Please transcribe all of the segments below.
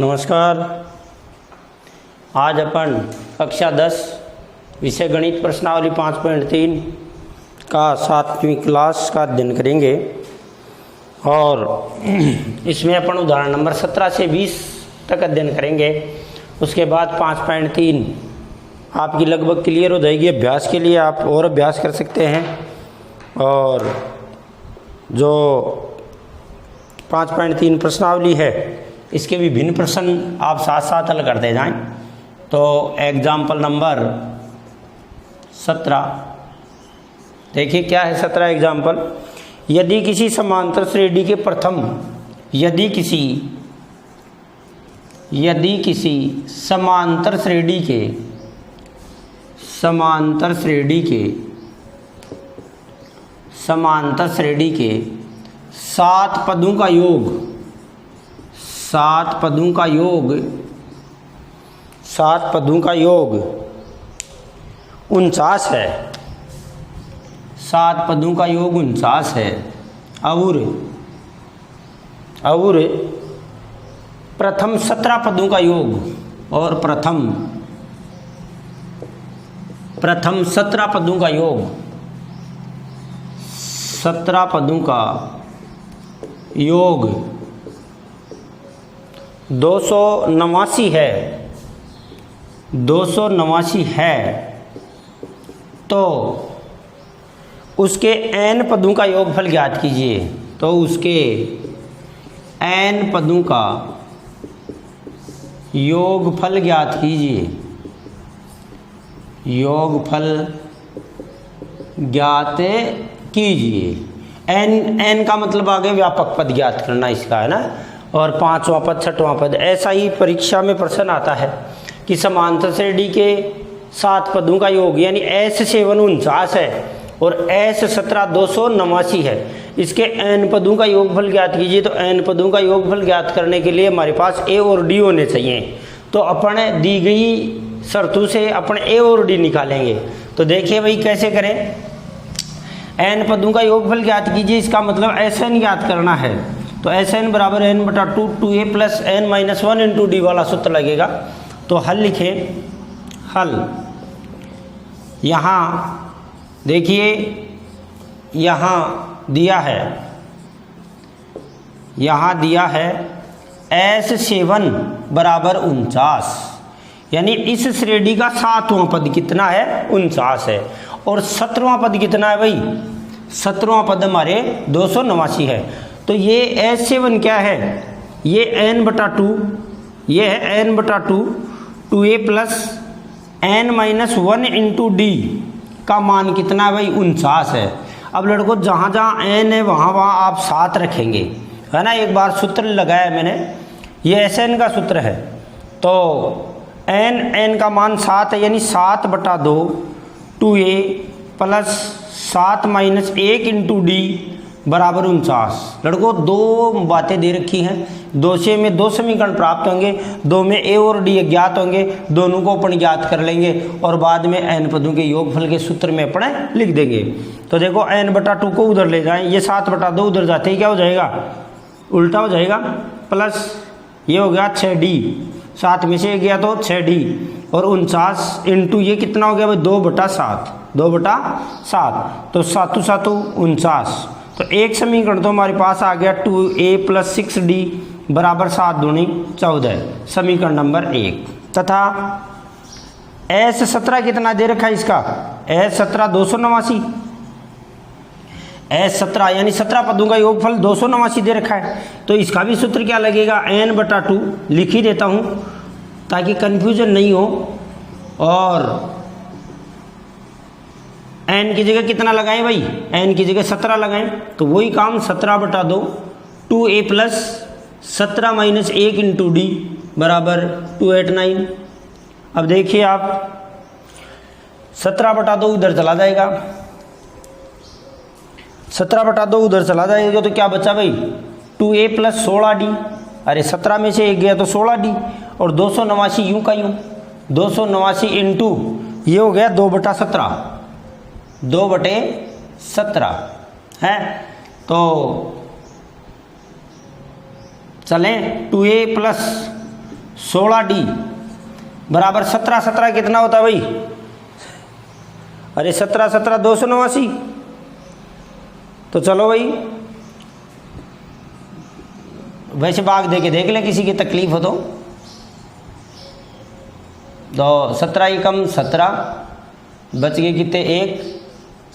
नमस्कार। आज अपन कक्षा 10 विषय गणित प्रश्नावली 5.3 का 7वीं क्लास का अध्ययन करेंगे और इसमें अपन उदाहरण नंबर 17 से 20 तक अध्ययन करेंगे। उसके बाद 5.3 आपकी लगभग क्लियर हो जाएगी। अभ्यास के लिए आप और अभ्यास कर सकते हैं और जो 5.3 प्रश्नावली है इसके विभिन्न प्रश्न आप साथ साथ हल करते जाएं। तो एग्जाम्पल नंबर 17 देखिए क्या है। 17 एग्जाम्पल, यदि किसी समांतर श्रेणी के प्रथम यदि किसी समांतर श्रेणी के 7 पदों का योग 49 है। 7 पदों का योग 49 है और प्रथम 17 पदों का योग और प्रथम 17 पदों का योग 17 पदों का योग 289 है तो उसके n पदों का योगफल ज्ञात कीजिए। तो उसके n पदों का योगफल ज्ञात कीजिए। n का मतलब आगे व्यापक पद ज्ञात करना इसका है ना। और 5वां पद 6वां पद ऐसा ही परीक्षा में प्रश्न आता है कि समांतर श्रेणी के 7 पदों का योग यानी S7 49 है और S17 289 है। इसके n पदों का योगफल ज्ञात कीजिए। तो n पदों का योगफल ज्ञात करने के लिए हमारे पास a और d होने चाहिए। तो अपन दी गई शर्तों से अपन a और d निकालेंगे। तो देखिए भाई कैसे करें। n पदों का योगफल ज्ञात कीजिए, इसका मतलब Sn ज्ञात करना है। तो Sn बराबर n/2 2a + n-1 × d वाला सूत्र लगेगा। तो हल लिखें। हल यहाँ देखिए यहाँ दिया है S7 बराबर 49 यानी इस श्रेणी का 7वां पद कितना है 49 है। और 17वां पद कितना है भाई 17वां पद हमारे 289 है। तो ये S7 क्या है ये n/2 ये है n/2 2a + n-1 × d का मान कितना है भाई 49 है। अब लड़कों जहाँ n है वहाँ आप 7 रखेंगे है ना। एक बार सूत्र लगाया मैंने, ये Sn का सूत्र है। तो n का मान 7 है यानी 7/2 2a + 7 - 1 × d बराबर 49। लड़कों दो बातें दे रखी हैं। 2 से में 2 समीकरण प्राप्त होंगे, 2 में a और d ज्ञात होंगे। दोनों को अपन ज्ञात कर लेंगे और बाद में n पदों के योगफल के सूत्र में अपन लिख देंगे। तो देखो n/2 को उधर ले जाएं, ये 7/2 उधर जाते ही क्या हो जाएगा उल्टा हो जाएगा। प्लस ये हो गया 6d, 7 में से गया तो 6d और 49 इंटू ये कितना हो गया भाई 2/7 तो 7 7 49। तो एक समीकरण तो हमारे पास आ गया 2a + 6d बराबर 7 दूनी 14 समीकरण नंबर 1। तथा S17 कितना दे रखा है इसका S17 289 S17 यानी 17 पदों का योगफल 289 दे रखा है। तो इसका भी सूत्र क्या लगेगा n/2 लिख ही देता हूँ ताकि कंफ्यूजन नहीं हो। और n की जगह कितना लगाएं भाई n की जगह 17 लगाएं। तो वही काम 17/2 2a + 17 - 1 × d बराबर 289। अब देखिए आप 17/2 उधर चला जाएगा, 17/2 उधर चला जाएगा। तो क्या बचा भाई 2a + 16d। अरे 17 में से 1 गया तो 16d और 289 यूं का यूं 289 इंटू ये हो गया 2/17 है। तो चलें 2a + 16D बराबर 17 17 कितना होता है भाई? अरे 17 17 289। तो चलो भाई वैसे भाग दे के देख लें, किसी की तकलीफ हो तो 17 ही कम 17 बच गए कितने? 1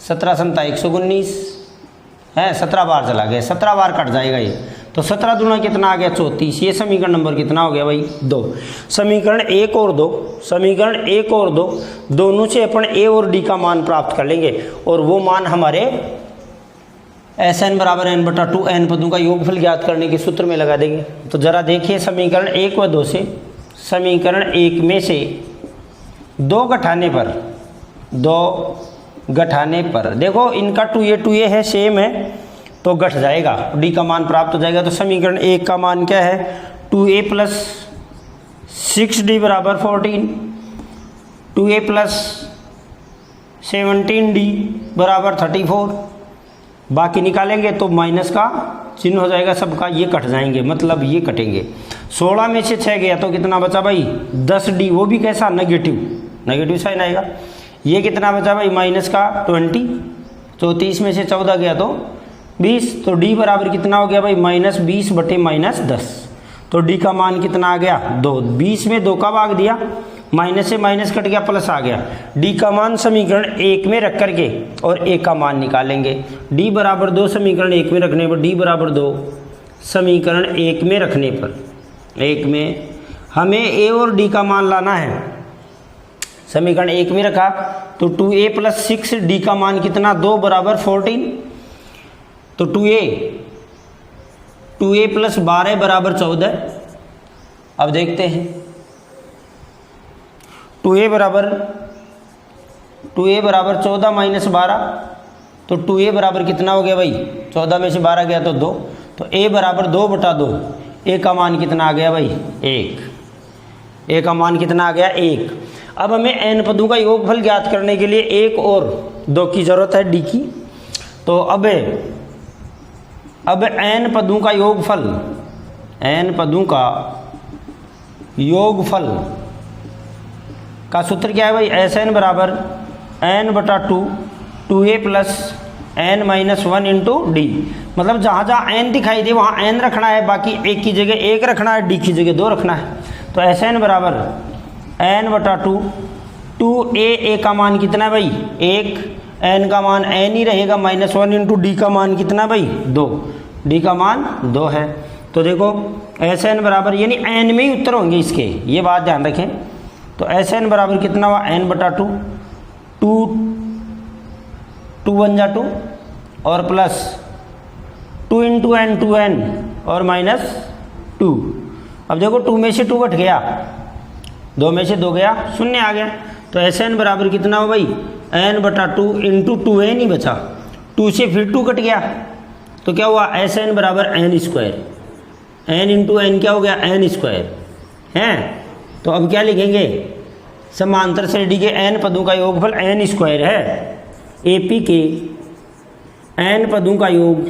17 7 119 है, 17 बार चला गया, 17 बार कट जाएगा ये। तो 17 दूना कितना आ गया? 34। ये समीकरण नंबर कितना हो गया भाई? 2। समीकरण 1 और 2, समीकरण 1 और 2 दोनों से अपन ए और डी का मान प्राप्त कर लेंगे और वो मान हमारे Sn बराबर n बटा 2 n पदों का योगफल ज्ञात करने के सूत्र में लगा देंगे। तो जरा देखिए समीकरण 1 व 2 से, समीकरण 1 में से 2 घटाने पर देखो इनका 2a है, सेम है, तो घट जाएगा, डी का मान प्राप्त हो जाएगा। तो समीकरण 1 का मान क्या है? 2a प्लस 6d बराबर 14, 2a प्लस 17d बराबर 34। बाकी निकालेंगे तो माइनस का चिन्ह हो जाएगा सबका, ये कट जाएंगे, मतलब ये कटेंगे। 16 में से 6 गया तो कितना बचा भाई? 10d, वो भी कैसा? नेगेटिव साइन आएगा। ये कितना बचा भाई? माइनस का 20। 34 में से 14 गया तो 20, तो d बराबर कितना हो गया भाई? माइनस 20 बटे माइनस 10। तो d का मान कितना आ गया? 2। 20 में 2 का भाग दिया, माइनस से माइनस कट गया, प्लस आ गया। d का मान समीकरण 1 में रख करके और a का मान निकालेंगे। d बराबर 2 समीकरण 1 में रखने पर, d बराबर 2 समीकरण 1 में रखने पर, 1 में हमें a और d का मान लाना है। समीकरण 1 में रखा तो 2a प्लस 6d का मान कितना? 2 बराबर 14। तो 2a प्लस 12 बराबर 14। अब देखते हैं 2a बराबर 14 माइनस 12, तो 2a बराबर कितना हो गया भाई? 14 में से 12 गया तो 2, तो a बराबर 2 बटा 2। a का मान कितना आ गया भाई? 1। a का मान कितना आ गया? 1। अब हमें n पदों का योगफल ज्ञात करने के लिए 1 और 2 की जरूरत है, d की। तो अब n पदों का योगफल, n पदों का योगफल का सूत्र क्या है भाई? Sn बराबर n बटा 2, 2a plus n minus 1 into D. मतलब जहाँ जहाँ n दिखाई दे वहाँ n रखना है, बाकी एक की जगह 1 रखना है, d की जगह 2 रखना है। तो Sn बराबर n बटा 2, 2a का मान कितना है भाई? 1, n का मान n ही रहेगा, माइनस 1 इंटू डी का मान कितना भाई? 2, d का मान 2 है। तो देखो Sn बराबर, यानी n में ही उत्तर होंगे इसके, ये बात ध्यान रखें। तो Sn बराबर कितना हुआ? n बटा 2, 2 1 जा 2 और प्लस 2 इंटू n 2n और माइनस 2। अब देखो 2 में से 2 घट गया, 2 में से 2 गया, 0 आ गया। तो Sn बराबर कितना हो भाई? n बटा 2 इंटू 2n ही बचा, 2 से फिर 2 कट गया, तो क्या हुआ? Sn बराबर n square, n into n क्या हो गया? n स्क्वायर है। तो अब क्या लिखेंगे? समांतर श्रेणी के n पदों का योगफल n स्क्वायर है। AP के n पदों का योग,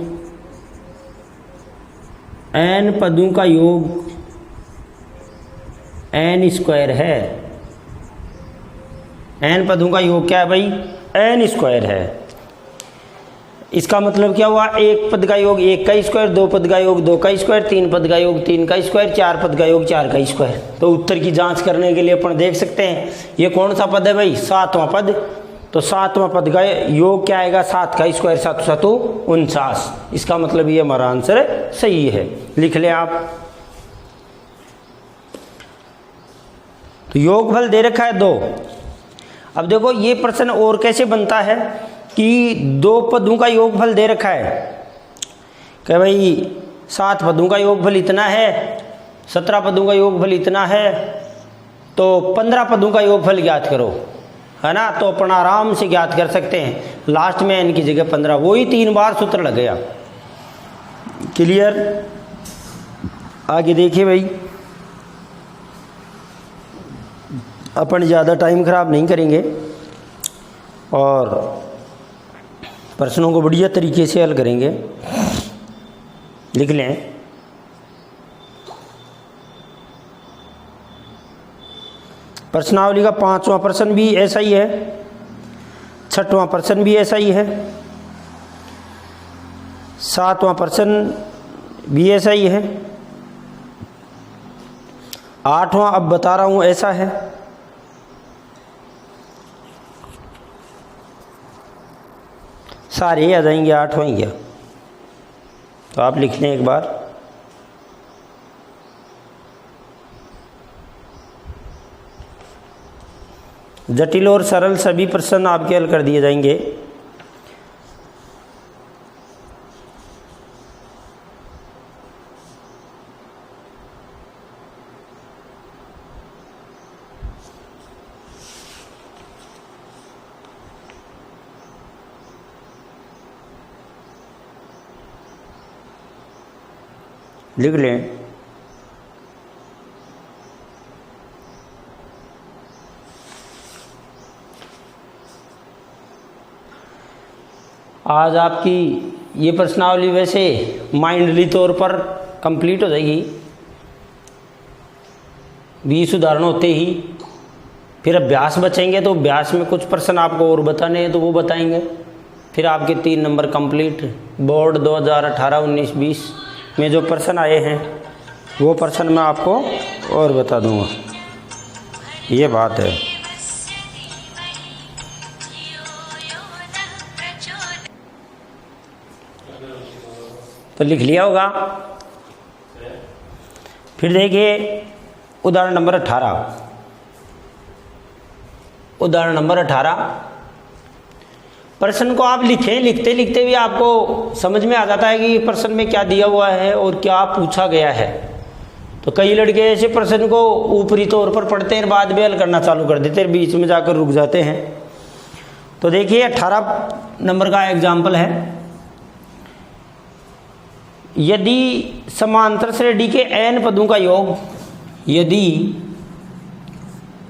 n पदों का योग n स्क्वायर है। n पदों का योग क्या है भाई? n स्क्वायर है। इसका मतलब क्या हुआ? एक पद का योग 1 का स्क्वायर, 2 पद का योग 2 का स्क्वायर, 3 पद का योग 3 का स्क्वायर, 4 पद का योग 4 का स्क्वायर। तो उत्तर की जांच करने के लिए अपन देख सकते हैं ये कौन सा पद है भाई? 7वां पद। तो 7वां पद का योग क्या आएगा? 7 का स्क्वायर 7 7 49। इसका मतलब ये हमारा आंसर सही है, लिख लें आप। तो योगफल दे रखा है 2। अब देखो ये प्रश्न और कैसे बनता है कि 2 पदों का योगफल दे रखा है कि भाई 7 पदों का योगफल इतना है, 17 पदों का योगफल इतना है, तो 15 पदों का योगफल ज्ञात करो, है ना। तो अपन आराम से ज्ञात कर सकते हैं। लास्ट में n की जगह 15, वही 3 बार सूत्र लगेगा। क्लियर? आगे देखिए भाई, अपन ज़्यादा टाइम खराब नहीं करेंगे और प्रश्नों को बढ़िया तरीके से हल करेंगे। लिख लें प्रश्नावली का 5वां प्रश्न भी ऐसा ही है, 6वां प्रश्न भी ऐसा ही है, 7वां प्रश्न भी ऐसा ही है, 8वां अब बता रहा हूं ऐसा है, सारे आ जाएंगे, 8वां ही गया। तो आप लिख लें एक बार। जटिल और सरल सभी प्रश्न आपके हल कर दिए जाएंगे। लिख लें। आज आपकी ये प्रश्नावली वैसे माइंडली तौर पर कंप्लीट हो जाएगी, 20 उदाहरण होते ही। फिर अभ्यास बचेंगे तो अभ्यास में कुछ प्रश्न आपको और बताने हैं तो वो बताएंगे। फिर आपके 3 नंबर कंप्लीट। बोर्ड 2018-19-20 में जो प्रश्न आए हैं वो प्रश्न मैं आपको और बता दूंगा, ये बात है। तो लिख लिया होगा। फिर देखिए उदाहरण नंबर 18। उदाहरण नंबर 18 प्रश्न को आप लिखें, लिखते लिखते भी आपको समझ में आ जाता है कि ये प्रश्न में क्या दिया हुआ है और क्या पूछा गया है। तो कई लड़के ऐसे प्रश्न को ऊपरी तौर पर पढ़ते हैं, बाद में हल करना चालू कर देते हैं, बीच में जाकर रुक जाते हैं। तो देखिए 18 नंबर का एग्जाम्पल है। यदि समांतर श्रेणी के n पदों का योग, यदि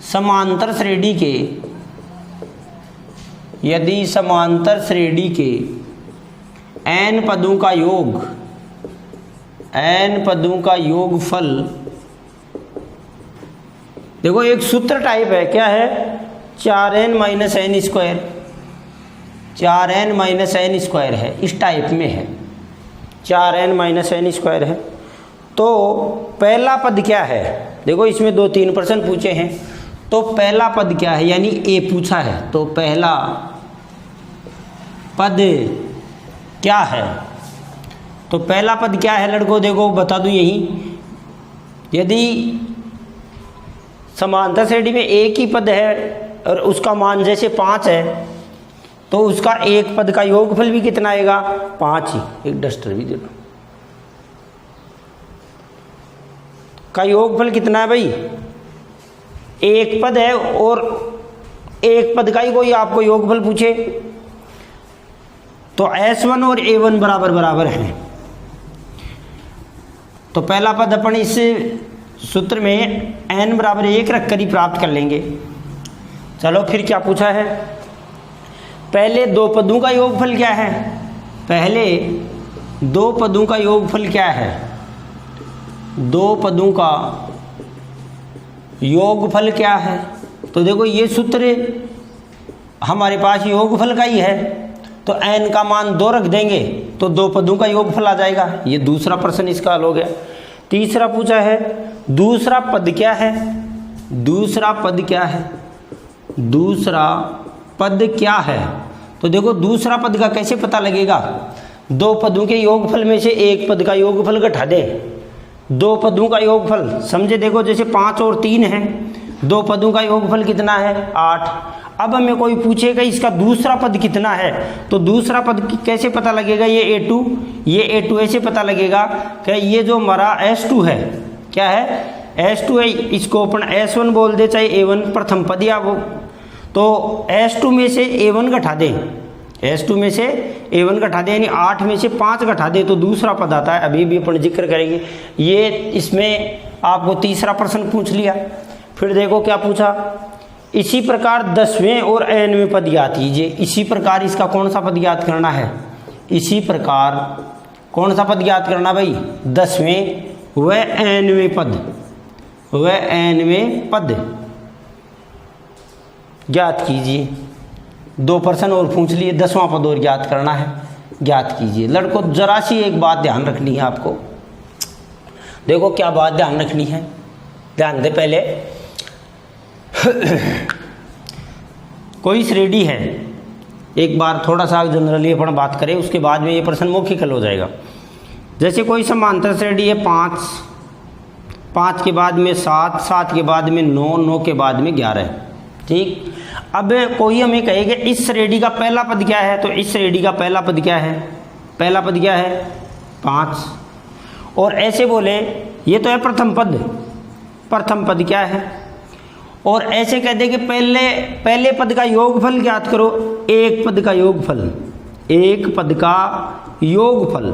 समांतर श्रेणी के, यदि समांतर श्रेणी के n पदों का योग, n पदों का योगफल, देखो एक सूत्र टाइप है, क्या है, 4n minus n square, 4n minus n square है, इस टाइप में है, 4n माइनस n स्क्वायर है। तो पहला पद क्या है, देखो इसमें 2-3 प्रश्न पूछे हैं। तो पहला पद क्या है, यानी a पूछा है, तो पहला पद क्या है। तो पहला पद क्या है लड़कों, देखो बता दूं यही। यदि समांतर श्रेणी में एक ही पद है और उसका मान जैसे 5 है, तो उसका एक पद का योगफल भी कितना आएगा, 5 ही। एक डस्टर भी दे दो। का योगफल कितना है भाई, एक पद है और एक पद का ही कोई आपको योगफल पूछे तो S1 और A1 बराबर बराबर हैं। तो पहला पद अपन इस सूत्र में n बराबर 1 रखकर ही प्राप्त कर लेंगे। चलो फिर क्या पूछा है, पहले 2 पदों का योगफल क्या है, पहले 2 पदों का योगफल क्या है, 2 पदों का योगफल क्या है। तो देखो ये सूत्र हमारे पास योगफल का ही है, तो n का मान 2 रख देंगे तो 2 पदों का योगफल आ जाएगा। ये दूसरा प्रश्न इसका हल हो गया। तीसरा पूछा है दूसरा पद क्या है, दूसरा पद क्या है, दूसरा पद क्या है। तो देखो दूसरा पद का कैसे पता लगेगा, 2 पदों के योगफल में से एक पद का योगफल घटा दे, 2 पदों का योगफल समझे। देखो जैसे 5 और 3 है, 2 पदों का योगफल कितना है, 8। अब हमें कोई पूछेगा इसका दूसरा पद कितना है, तो दूसरा पद कैसे पता लगेगा, ये A2, ये A2 ऐसे पता लगेगा कि ये जो हमारा S2 है, क्या है, S2 है, इसको अपन S1 बोल दे चाहे A1 प्रथम पद या वो। तो S2 में से A1 घटा दें, S2 में से A1 घटा दें, यानी 8 में से 5 घटा दें तो दूसरा पद आता है। अभी भी अपन जिक्र करेंगे। ये इसमें आपको तीसरा प्रश्न पूछ लिया। फिर देखो क्या पूछा, इसी प्रकार 10वें और 9वें पद ज्ञात कीजिए। इसी प्रकार इसका कौन सा पद ज्ञात करना है, इसी प्रकार कौन सा पद ज्ञात करना भाई, 10वें व 9वें पद, व 9वें पद। ज्ञात कीजिए। 2 प्रश्न और पूछ लिए, 10वां पद और ज्ञात करना है, ज्ञात कीजिए। लड़कों जरा सी एक बात ध्यान रखनी है आपको। देखो क्या बात ध्यान रखनी है, ध्यान दे। पहले कोई श्रेणी है, एक बार थोड़ा सा जनरली अपन बात करें, उसके बाद में ये प्रश्न मौखिक हल हो जाएगा। जैसे कोई समांतर श्रेणी है 5, 5 के बाद में 7, 7 के बाद में 9, 9 के बाद में 11, ठीक। अब कोई हमें कहेगा इस श्रेणी का पहला पद क्या है, तो इस श्रेणी का पहला पद क्या है, पहला पद क्या है 5। और ऐसे बोले ये तो है प्रथम पद, प्रथम पद क्या है। और ऐसे कह दे कि पहले पद का योगफल ज्ञात करो, एक पद का योगफल, एक पद का योगफल,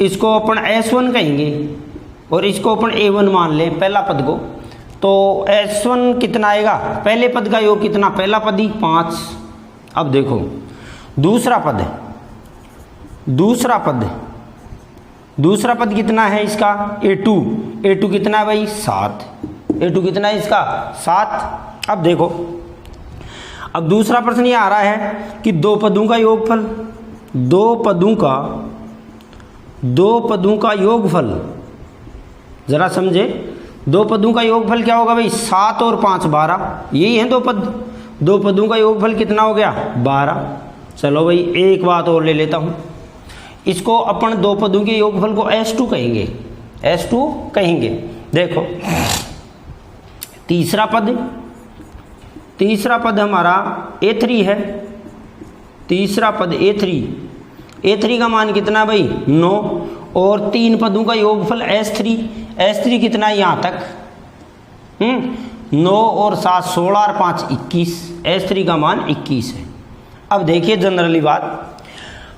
इसको अपन S1 कहेंगे और इसको अपन A1 मान लें पहला पद को। तो S1 कितना आएगा, पहले पद का योग कितना, पहला पद ही 5। अब देखो दूसरा पद, दूसरा पद, दूसरा पद कितना है इसका A2, A2 कितना है भाई 7, A2 कितना है इसका 7। अब देखो, अब दूसरा प्रश्न ये आ रहा है कि 2 पदों का योगफल, 2 पदों का योगफल, जरा समझे, 2 पदों का योगफल क्या होगा भाई 7 और 5 12, यही है 2 पद। 2 पदों का योगफल कितना हो गया 12। चलो भाई एक बात और ले लेता हूँ, इसको अपन 2 पदों के योगफल को S2 कहेंगे, S2 कहेंगे। देखो तीसरा पद हमारा A3 है, तीसरा पद A3 का मान कितना भाई 9, और 3 पदों का योगफल S3 कितना है यहाँ तक 9 और 7 16 और 5 21, S3 का मान 21 है। अब देखिए जनरली बात,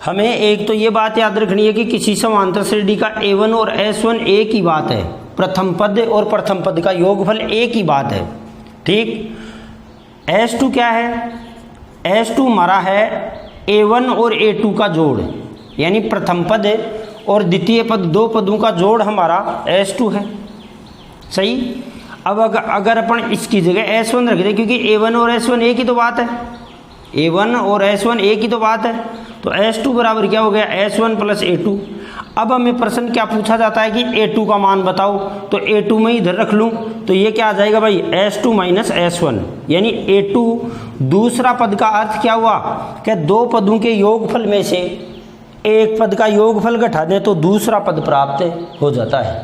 हमें एक तो ये बात याद रखनी है कि किसी समांतर श्रेणी का A1 और S1 एक ही बात है, प्रथम पद और प्रथम पद का योगफल एक ही बात है, ठीक। S2 क्या है, S2 हमारा है A1 और A2 का जोड़, यानी प्रथम पद और द्वितीय पद 2 पदों का जोड़ हमारा S2 है, सही। अब अगर अपन इसकी जगह S1 रख दें, क्योंकि A1 और S1 एक ही तो बात है, A1 और S1 एक ही तो बात है, तो S2 बराबर क्या हो गया S1 प्लस A2। अब हमें प्रश्न क्या पूछा जाता है कि A2 का मान बताओ, तो A2 में इधर रख लूँ तो ये क्या आ जाएगा भाई S2 माइनस S1, यानी A2 दूसरा पद का अर्थ क्या हुआ कि 2 पदों के योगफल में से एक पद का योगफल घटा दें तो दूसरा पद प्राप्त हो जाता है।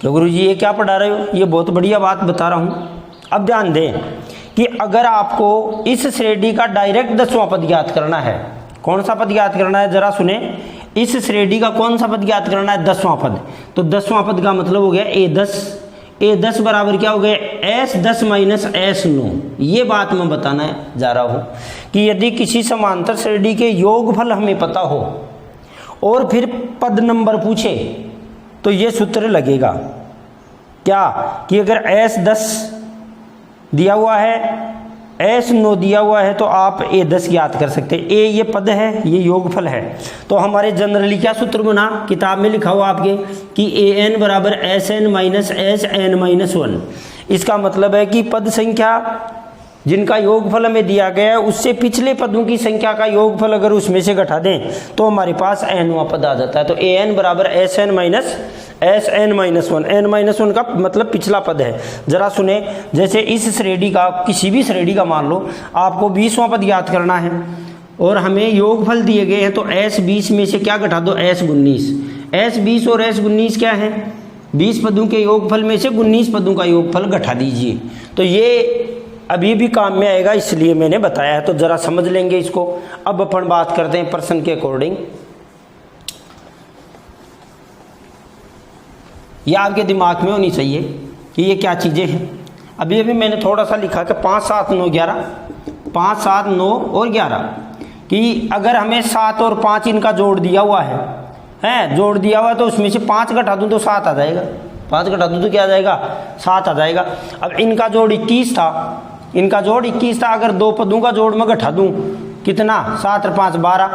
तो गुरु जी ये क्या पढ़ा रहे हो, ये बहुत बढ़िया बात बता रहा हूँ। अब ध्यान दें कि अगर आपको इस श्रेणी का डायरेक्ट 10वां पद ज्ञात करना है, कौन सा पद ज्ञात करना है जरा सुने, इस श्रेणी का कौन सा पद ज्ञात करना है 10वां पद, तो 10वां पद का मतलब हो गया A10 बराबर क्या हो गया S10 माइनस S9। ये बात मैं बताना जा रहा हूँ कि यदि किसी समांतर श्रेणी के योगफल हमें पता हो और फिर पद नंबर पूछे तो ये सूत्र लगेगा क्या कि अगर S10 दिया हुआ है, S9 दिया हुआ है, तो आप A10 ज्ञात कर सकते हैं। A ये पद है, ये योगफल है, तो हमारे जनरली क्या सूत्र बना, किताब में लिखा हुआ आपके कि AN बराबर SN माइनस SN माइनस 1। इसका मतलब है कि पद संख्या जिनका योगफल हमें दिया गया है उससे पिछले पदों की संख्या का योगफल अगर उसमें से घटा दें तो हमारे पास nवां पद आ जाता है। तो AN बराबर SN minus SN minus 1, N minus 1 का मतलब पिछला पद है। जरा सुने, जैसे इस श्रेणी का किसी भी श्रेणी का मान लो आपको 20वां पद याद करना है और हमें योगफल दिए गए हैं, तो S20 में से क्या घटा दो S19। S20 और S19 क्या है, 20 पदों के योगफल में से 19 पदों का योगफल घटा दीजिए। तो ये अभी भी काम में आएगा, इसलिए मैंने बताया है, तो जरा समझ लेंगे इसको। अब अपन बात करते हैं प्रश्न के अकॉर्डिंग। ये आपके दिमाग में होनी चाहिए कि ये क्या चीज़ें हैं। अभी मैंने थोड़ा सा लिखा कि 5 7 9 11, 5 7 9 और 11 कि अगर हमें 7 और 5 इनका जोड़ दिया हुआ है जोड़ दिया हुआ, तो उसमें से 5 घटा दूँ तो 7 आ जाएगा, 5 घटा दूँ तो क्या आ जाएगा 7 आ जाएगा। अब इनका जोड़ 21 था, इनका जोड़ 21 था, अगर 2 पदों का जोड़ मैं घटा दूँ कितना 7 और 5 12,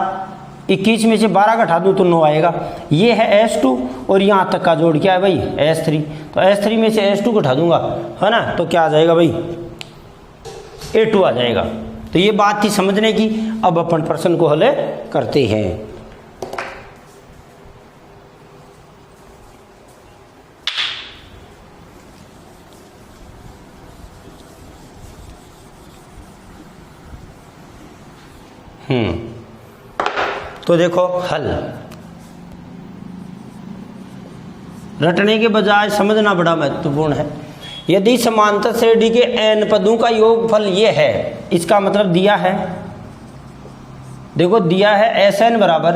21 में से 12 घटा दूँ तो 9 आएगा। ये है S2 और यहाँ तक का जोड़ क्या है भाई S3, तो S3 में से S2 घटा दूंगा, है ना, तो क्या आ जाएगा भाई A2 आ जाएगा। तो ये बात थी समझने की। अब अपन प्रश्न को हल करते हैं। तो देखो हल रटने के बजाय समझना बड़ा महत्वपूर्ण है। यदि समांतर श्रेणी के n पदों का योगफल ये है, इसका मतलब दिया है, देखो दिया है Sn बराबर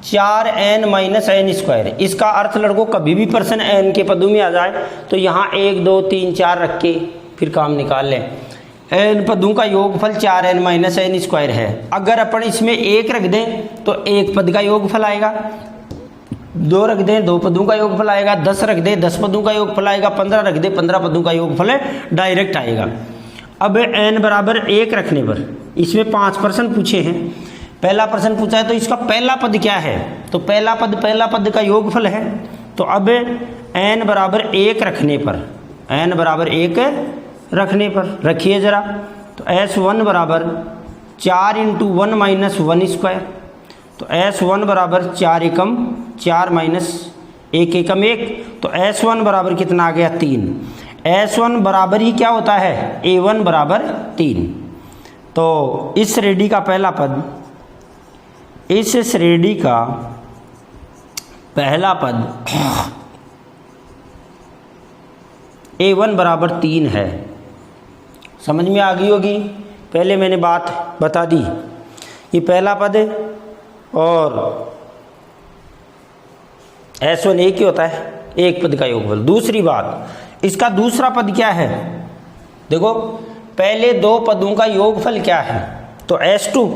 4n माइनस n स्क्वायर। इसका अर्थ लड़कों कभी भी प्रश्न n के पदों में आ जाए तो यहाँ 1 2 3 4 रख के फिर काम निकाल लें। n पदों का योगफल 4n माइनस n स्क्वायर है। अगर अपन इसमें 1 रख दें तो 1 पद का योगफल आएगा, 2 रख दें 2 पदों का योगफल आएगा, 10 रख दें 10 पदों का योगफल आएगा, 15 रख दें 15 पदों का योगफल डायरेक्ट आएगा। अब n बराबर 1 रखने पर इसमें 5 प्रश्न पूछे हैं। पहला प्रश्न पूछा है तो इसका पहला पद क्या है, तो पहला पद का योगफल है। तो अब n बराबर 1 रखने पर, n बराबर 1 रखने पर रखिए जरा, तो S1 बराबर 4 × 1 माइनस 1 स्क्वायर। तो S1 बराबर 4 एकम 4 माइनस 1 एकम 1, तो S1 बराबर कितना आ गया 3। S1 बराबर ही क्या होता है A1 बराबर 3। तो इस श्रेणी का पहला पद, इस श्रेणी का पहला पद A1 बराबर 3 है। समझ में आ गई होगी, पहले मैंने बात बता दी। ये पहला पद है और S1 एक ही होता है, एक पद का योगफल। दूसरी बात, इसका दूसरा पद क्या है, देखो पहले 2 पदों का योगफल क्या है, तो S2।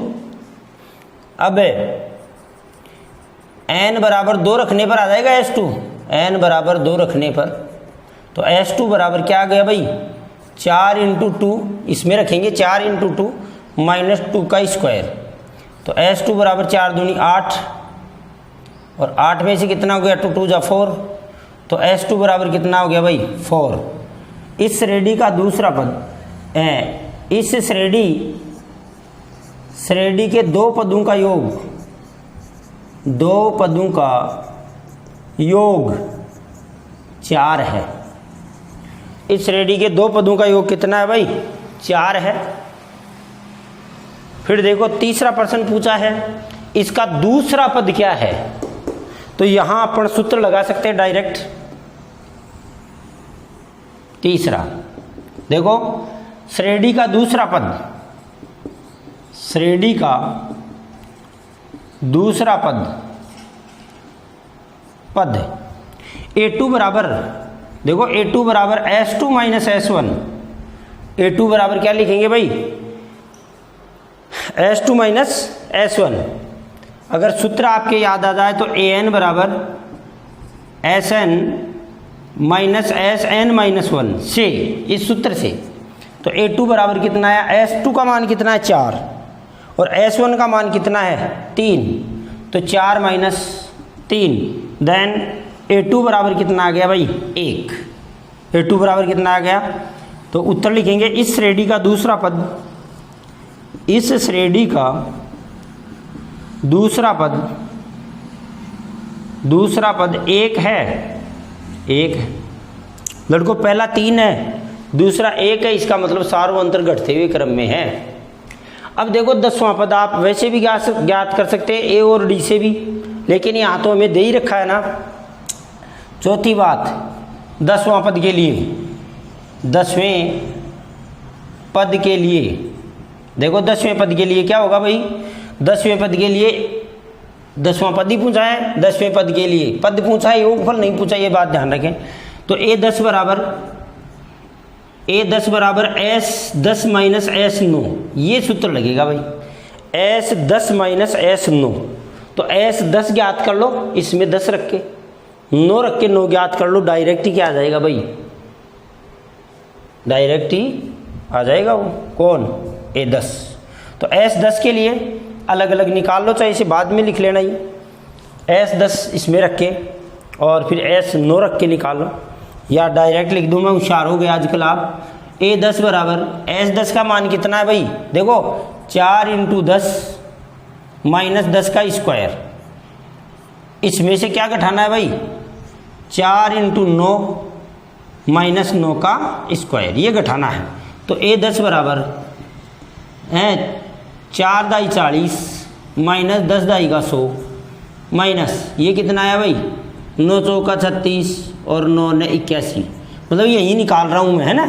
अब n बराबर 2 रखने पर आ जाएगा S2, n बराबर 2 रखने पर, तो S2 बराबर क्या आ गया भाई 4 × 2, इसमें रखेंगे 4 × 2 माइनस 2 का स्क्वायर। तो S2 बराबर 4 दूनी 8, और 8 में से कितना हो गया 2 2 जा 4, तो S2 बराबर कितना हो गया भाई 4। इस श्रेणी का दूसरा पद, इस श्रेणी के 2 पदों का योग, 2 पदों का योग 4 है। इस श्रेणी के 2 पदों का योग कितना है भाई 4 है। फिर देखो तीसरा प्रश्न पूछा है, इसका दूसरा पद क्या है, तो यहां अपन सूत्र लगा सकते हैं डायरेक्ट। तीसरा देखो श्रेणी का दूसरा पद, श्रेणी का दूसरा पद A2 बराबर, देखो A2 बराबर S2 माइनस S1। A2 बराबर क्या लिखेंगे भाई S2 माइनस S1। अगर सूत्र आपके याद आ जाए तो AN बराबर SN माइनस SN माइनस 1 से, इस सूत्र से। तो A2 बराबर कितना है, S2 का मान कितना है 4 और S1 का मान कितना है 3, तो 4 माइनस 3, देन A2 बराबर कितना आ गया भाई 1। A2 बराबर कितना आ गया, तो उत्तर लिखेंगे इस श्रेणी का दूसरा पद, इस श्रेणी का दूसरा पद 1 है, 1 है लड़कों, पहला 3 है दूसरा 1 है, इसका मतलब सारों अंतर घटते हुए क्रम में है। अब देखो 10वां पद आप वैसे भी ज्ञात कर सकते हैं A और D से भी, लेकिन यहाँ तो हमें दे ही रखा है ना। चौथी बात, 10वां पद के लिए, 10वें पद के लिए देखो 10वें पद के लिए क्या होगा भाई, 10वें पद के लिए 10वां पद ही पूछा है, 10वें पद के लिए पद पूछा है, योगफल नहीं पूछा, ये बात ध्यान रखें। तो A10 बराबर S10 माइनस S9, ये सूत्र लगेगा भाई S10 माइनस S9। तो S10 ज्ञात कर लो, इसमें 10 रख के 9 रख के 9 ज्ञात कर लो, डायरेक्ट ही क्या आ जाएगा भाई, डायरेक्ट ही आ जाएगा वो कौन A10। तो S10 के लिए अलग अलग निकाल लो, चाहे इसे बाद में लिख लेना ही। S10 इसमें रख के और फिर S9 रख के निकाल लो, या डायरेक्ट लिख दूँ, मैं होशियार हो गया आजकल आप। A10 बराबर S10 का मान कितना है भाई, देखो 4 × 10 माइनस 10 का स्क्वायर, इसमें से क्या घटाना है भाई, 4 × 9 माइनस 9 का स्क्वायर, ये घटाना है। तो A10 बराबर है 4 दाई 40 माइनस 10 दाई का 100 माइनस ये कितना है भाई, 9 चौका 36 और 9 ने 81, मतलब यही निकाल रहा हूँ मैं, है ना।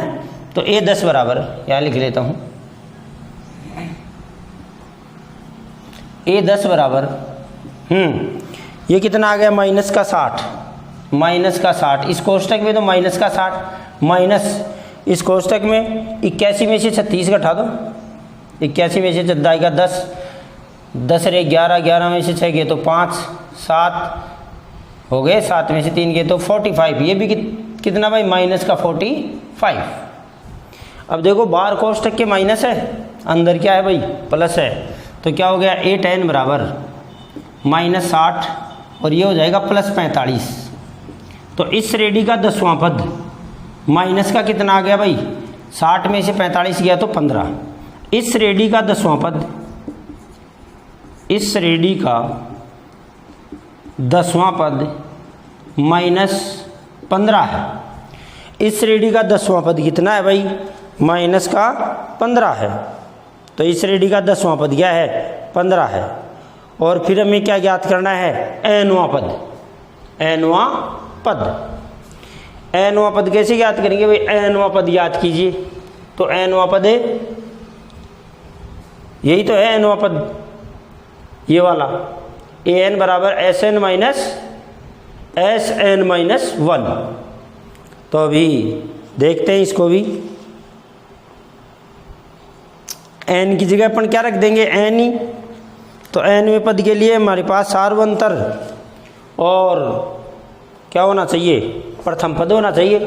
तो A10 बराबर यहाँ लिख लेता हूँ, A10 बराबर ये कितना आ गया, माइनस का 60 इस कोष्टक में तो माइनस का 60 माइनस इस कोष्टक में 81 में से 36 घटा दो, 81 में से 14 का 10, 10 रे 11, 11 में से 6 गए तो 5, 7 हो गए, 7 में से 3 गए तो 45, ये भी कितना भाई, माइनस का 45। अब देखो बाहर कोष्टक के माइनस है, अंदर क्या है भाई, प्लस है, तो क्या हो गया, A10 बराबर माइनस 60 और ये हो जाएगा प्लस 45। तो इस श्रेणी का 10वां पद माइनस का कितना आ गया भाई, 60 में से 45 गया तो 15। इस श्रेणी का 10वां पद, इस श्रेणी का 10वां पद माइनस 15 है। इस श्रेणी का 10वां पद कितना है भाई, माइनस का 15 है। तो इस श्रेणी का 10वां पद क्या है, 15 है। और फिर हमें क्या ज्ञात करना है, nवां पद। nवां पद, nवां पद कैसे ज्ञात करेंगे भाई, nवां पद याद कीजिए। तो nवां पद है, यही तो है nवां पद, ये वाला an बराबर Sn माइनस Sn माइनस 1। तो अभी देखते हैं इसको भी, n की जगह अपन क्या रख देंगे, n ही। तो nवें पद के लिए हमारे पास सार्वंतर और क्या होना चाहिए, प्रथम पद होना चाहिए।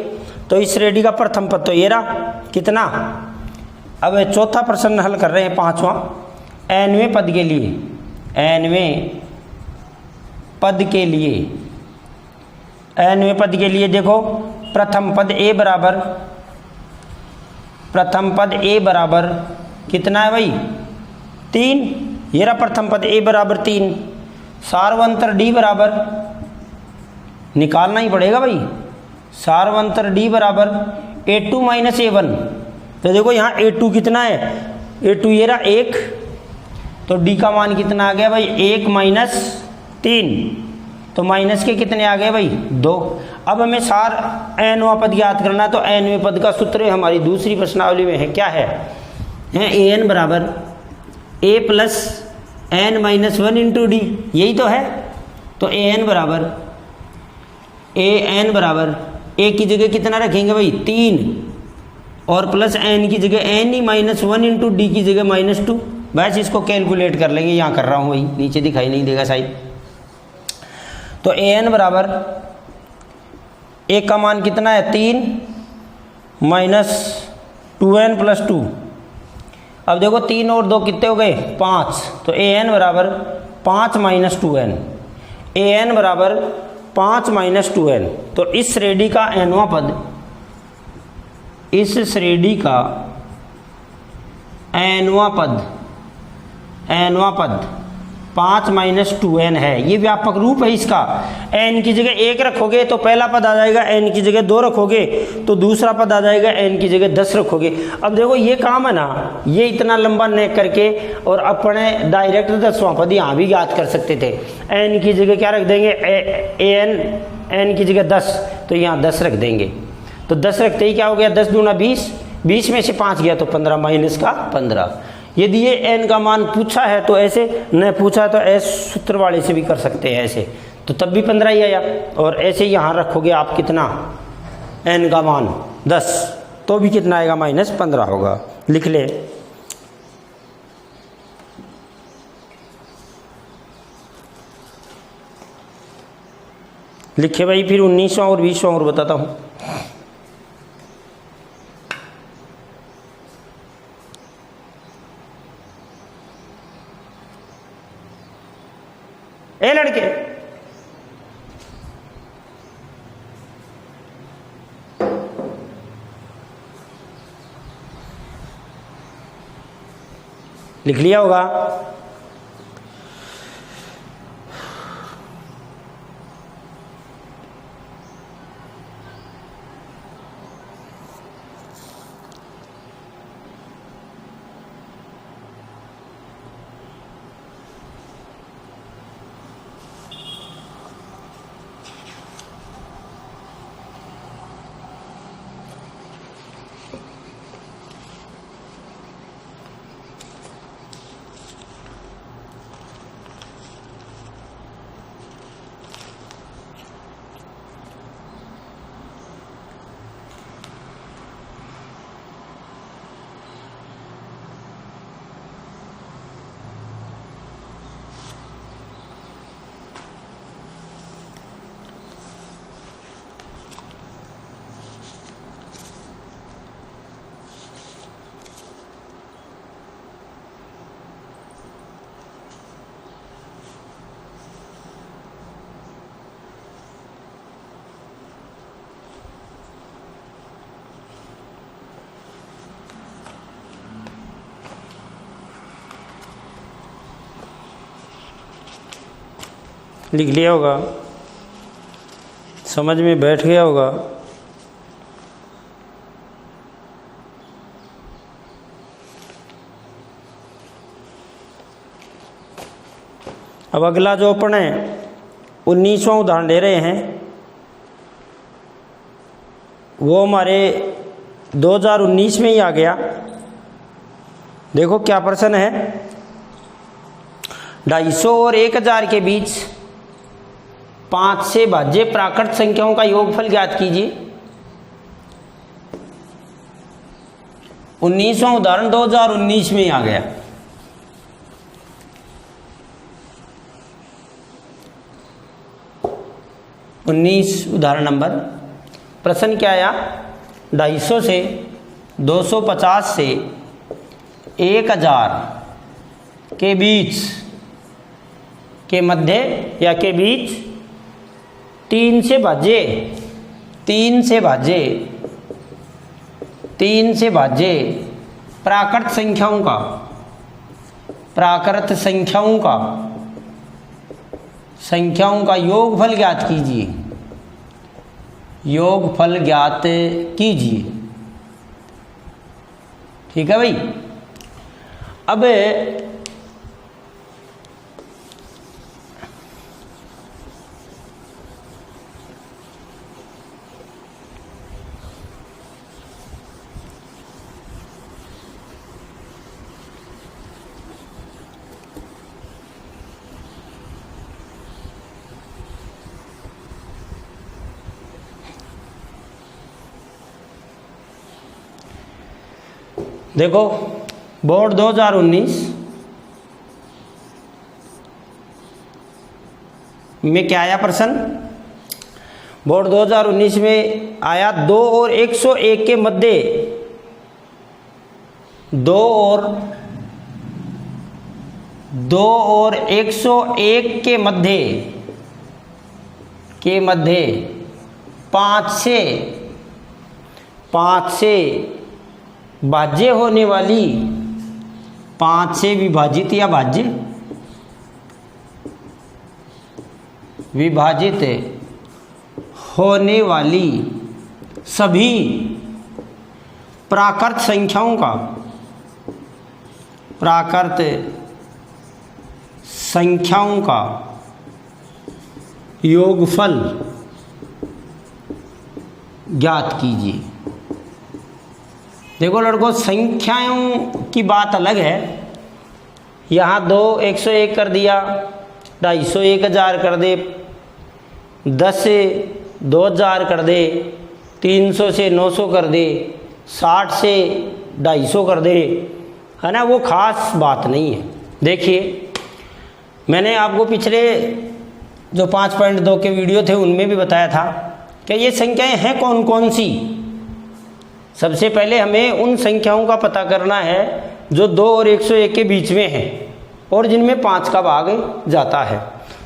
तो इस श्रेणी का प्रथम पद तो ये रहा, कितना। अब चौथा प्रश्न हल कर रहे हैं, 5वां, nवें पद के लिए, nवें पद के लिए, nवें पद के लिए देखो प्रथम पद a बराबर, प्रथम पद a बराबर कितना है भाई, 3, ये रहा प्रथम पद a बराबर 3। सार्वंतर d बराबर निकालना ही पड़ेगा भाई, सार्वंतर d बराबर A2 माइनस A1। तो देखो यहाँ A2 कितना है, A2 ये रहा 1, तो d का मान कितना आ गया भाई, 1 माइनस 3, तो माइनस के कितने आ गए भाई, 2। अब हमें सार nवां पद याद करना है, तो nवें पद का सूत्र हमारी दूसरी प्रश्नावली में है, क्या है, an बराबर a plus n minus 1 into D, यही तो है। तो an बराबर a की जगह कितना रखेंगे भाई, 3, और प्लस n की जगह n ही माइनस 1 इंटू डी की जगह माइनस 2। बस इसको कैलकुलेट कर लेंगे, यहाँ कर रहा हूँ वही, नीचे दिखाई नहीं देगा शायद। तो an बराबर a का मान कितना है, 3 माइनस 2n प्लस 2। अब देखो 3 और 2 कितने हो गए, 5। तो an बराबर 5 माइनस 2n, an बराबर 5 माइनस 2n। तो इस श्रेणी का nवां पद, इस श्रेणी का nवां पद 5 माइनस 2n है, ये व्यापक रूप है इसका। n की जगह 1 रखोगे तो पहला पद आ जाएगा, n की जगह 2 रखोगे तो दूसरा पद आ जाएगा, n की जगह 10 रखोगे। अब देखो ये काम है ना, ये इतना लंबा न करके और अपने डायरेक्ट 10वां पद यहाँ भी याद कर सकते थे। n की जगह क्या रख देंगे, n की जगह 10, तो यहाँ 10 रख देंगे। तो 10 रखते ही क्या हो गया, 10 दूना 20, 20 में से 5 गया तो 15, माइनस का 15। यदि ये n का मान पूछा है तो ऐसे, न पूछा है तो ऐसे सूत्र वाले से भी कर सकते हैं ऐसे, तो तब भी 15 ही आया। और ऐसे यहाँ रखोगे आप कितना, n का मान 10, तो भी कितना आएगा, माइनस 15 होगा। लिख ले, लिखे भाई। फिर 19वां और 20वां और बताता हूँ। ए लड़के, लिख लिया होगा। लिख लिया होगा, समझ में बैठ गया होगा। अब अगला जो अपन 19वां उदाहरण ले रहे हैं वो हमारे 2019 में ही आ गया। देखो क्या प्रश्न है, 250 और 1000 के बीच 5 से भाज्य प्राकृत संख्याओं का योगफल ज्ञात कीजिए। 19वां उदाहरण 2019 में ही आ गया। उदाहरण नंबर, प्रश्न क्या आया, 250 से 250 से 1000 के बीच के मध्य या के बीच 3 से भाज्य प्राकृत संख्याओं का योगफल ज्ञात कीजिए। ठीक है भाई। अब देखो, बोर्ड 2019 में क्या आया प्रश्न, बोर्ड 2019 में आया 2 और 101 के मध्य 2 और 101 के मध्य 5 से भाज्य होने वाली 5 से विभाजित या विभाजित होने वाली सभी प्राकृत संख्याओं का योगफल ज्ञात कीजिए। देखो लड़कों, संख्याओं की बात अलग है। यहाँ 2 101 कर दिया, 250 1000 कर दे, 10 से 2000 कर दे, 300 से 900 कर दे, 60 से 250 कर दे, है ना, वो खास बात नहीं है। देखिए, मैंने आपको पिछले जो 5.2 के वीडियो थे उनमें भी बताया था कि ये संख्याएं हैं कौन कौन सी। सबसे पहले हमें उन संख्याओं का पता करना है जो 2 और 101 के बीच में हैं और जिनमें 5 का भाग जाता है।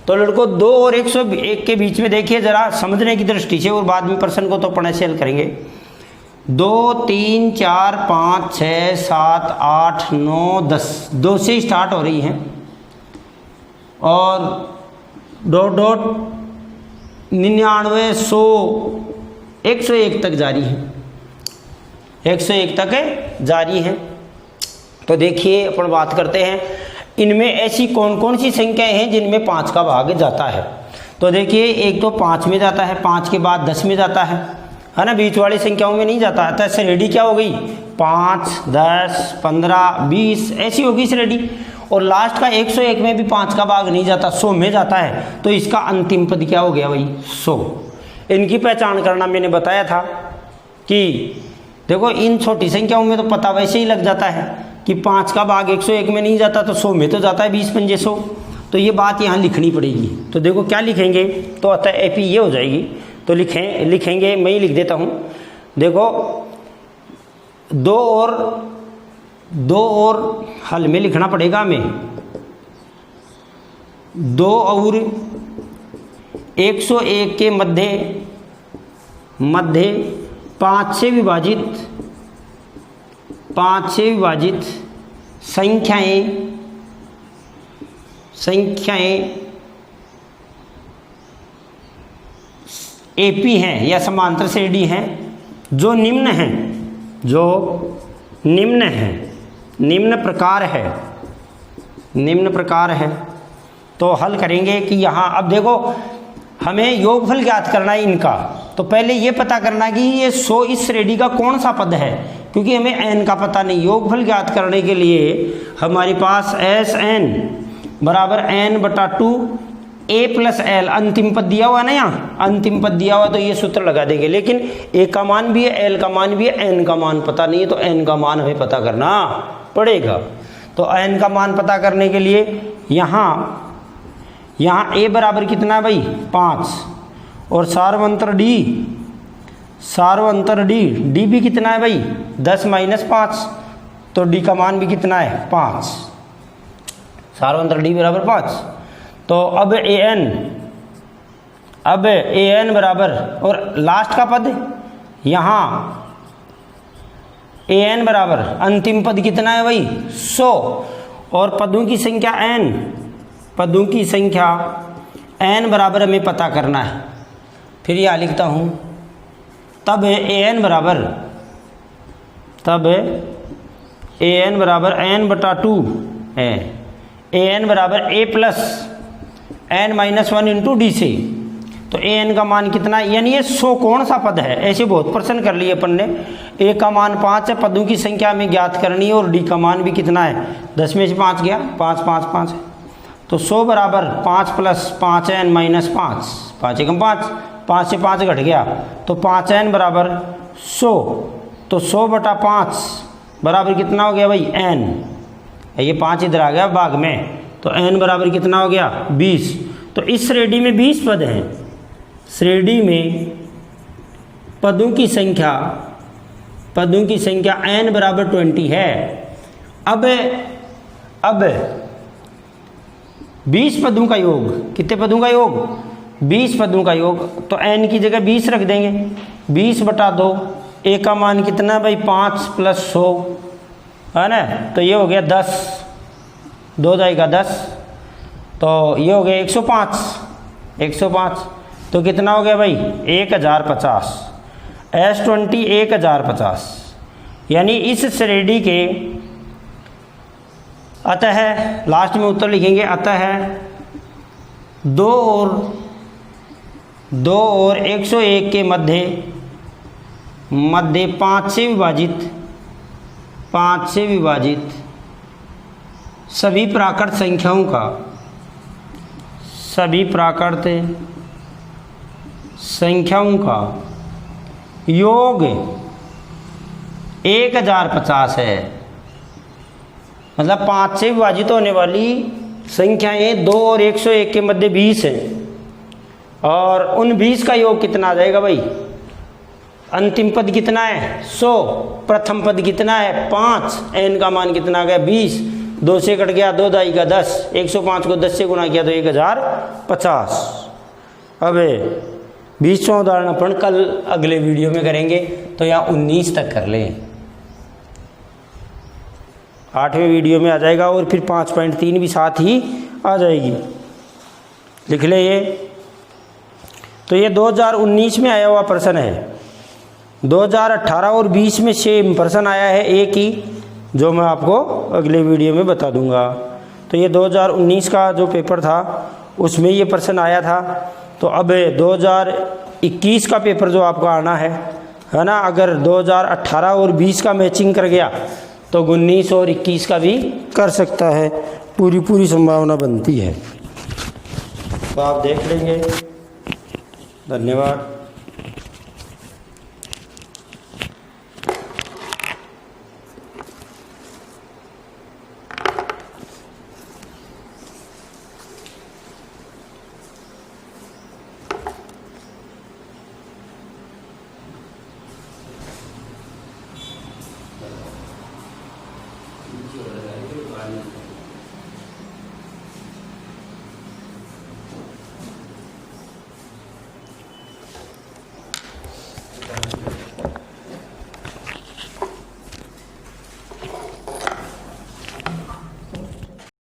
तो लड़कों 2 और 101 के बीच में देखिए जरा समझने की दृष्टि से, और बाद में प्रश्न को तो पढ़ने से हल करेंगे। 2 3 4 5 6 7 8 9 10, 2 से स्टार्ट हो रही हैं और डॉट डॉट 99 100 101 तक जारी है, 101 तक जारी है। तो देखिए अपन बात करते हैं इनमें ऐसी कौन कौन सी संख्याएं हैं जिनमें 5 का भाग जाता है। तो देखिए एक तो 5 में जाता है, 5 के बाद 10 में जाता है ना, बीच वाली संख्याओं में नहीं जाता। तो श्रेणी क्या हो गई, 5 10 15 20 ऐसी होगी श्रेणी। और लास्ट का 101 में भी 5 का भाग नहीं जाता, 100 में जाता है। तो इसका अंतिम पद क्या हो गया भाई, 100। इनकी पहचान करना मैंने बताया था कि देखो इन छोटी संख्याओं में तो पता वैसे ही लग जाता है कि 5 का भाग 101 में नहीं जाता, तो 100 में तो जाता है, 20 पंजे 100। तो ये बात यहाँ लिखनी पड़ेगी। तो देखो क्या लिखेंगे, तो अतः एपी ये हो जाएगी। तो लिखेंगे मैं ही लिख देता हूँ। देखो 2 और हल में लिखना पड़ेगा हमें, 2 और 101 के मध्य 5 से विभाजित संख्याएं एपी हैं या समांतर श्रेणी हैं जो निम्न प्रकार है। तो हल करेंगे कि यहाँ अब देखो हमें योगफल ज्ञात करना है इनका। तो पहले ये पता करना कि ये 100 इस श्रेणी का कौन सा पद है, क्योंकि हमें n का पता नहीं। योगफल ज्ञात करने के लिए हमारे पास SN बराबर n/2 a + l अंतिम पद दिया हुआ है ना, यहाँ अंतिम पद दिया हुआ, तो ये सूत्र लगा देंगे। लेकिन a का मान भी है, l का मान भी है, n का मान पता नहीं है, तो n का मान हमें पता करना पड़ेगा। तो n का मान पता करने के लिए यहाँ a बराबर कितना है भाई, 5, और सार्वंतर d भी कितना है भाई, 10 - 5, तो d का मान भी कितना है, 5, सार्वंतर d बराबर 5। तो अब an बराबर, और लास्ट का पद यहाँ an बराबर अंतिम पद कितना है भाई, 100, और पदों की संख्या n बराबर हमें पता करना है। फिर यह लिखता हूँ, तब an बराबर n/2 है, an बराबर a + n - 1 × d से। तो an का मान कितना है, यानी ये 100 कौन सा पद है, ऐसे बहुत प्रश्न कर लिए अपन ने। a का मान 5 है, पदों की संख्या में ज्ञात करनी है, और d का मान भी कितना है, 10 में से 5 गया, 5 5 5 है। तो 100 बराबर 5 + 5n - 5, 5 × 5, 5 से 5 घट गया, तो 5n बराबर 100। तो 100/5 बराबर कितना हो गया भाई, n। ये 5 इधर आ गया भाग में, तो n बराबर कितना हो गया, 20। तो इस श्रेणी में 20 पद हैं। श्रेणी में पदों की संख्या n बराबर 20 है। अब 20 पदों का योग, कितने पदों का योग, 20 पदों का योग। तो n की जगह 20 रख देंगे, 20/2, a का मान कितना है भाई, 5 + 100 है ना, तो ये हो गया 10, 2 जाएगा 10, तो ये हो गया 105। तो कितना हो गया भाई, 1050, S20 1050। यानी इस श्रेणी के अतः लास्ट में उत्तर लिखेंगे, अतः 2 और 101 के मध्य 5 से विभाजित सभी प्राकृत संख्याओं का योग 1050 है। मतलब 5 से विभाजित होने वाली संख्याएं 2 और 101 के मध्य 20 हैं, और उन 20 का योग कितना आ जाएगा भाई, अंतिम पद कितना है, 100, प्रथम पद कितना है, 5, n का मान कितना आ गया, 20, 2 से कट गया 2 दाई का 10, 105 को 10 से गुणा किया तो 1050। अब 20वां उदाहरण अपन कल अगले वीडियो में करेंगे, तो यहाँ 19 तक कर लें, 8वें वीडियो में आ जाएगा और फिर 5.3 भी साथ ही आ जाएगी। लिख ले ये। तो ये 2019 में आया हुआ प्रश्न है। 2018 और 20 में सेम प्रश्न आया है एक ही, जो मैं आपको अगले वीडियो में बता दूंगा। तो ये 2019 का जो पेपर था उसमें ये प्रश्न आया था। तो अब 2021 का पेपर जो आपको आना है ना, अगर 2018 और 20 का मैचिंग कर गया तो 19 और 21 का भी कर सकता है, पूरी संभावना बनती है। तो आप देख लेंगे। धन्यवाद। Thank you.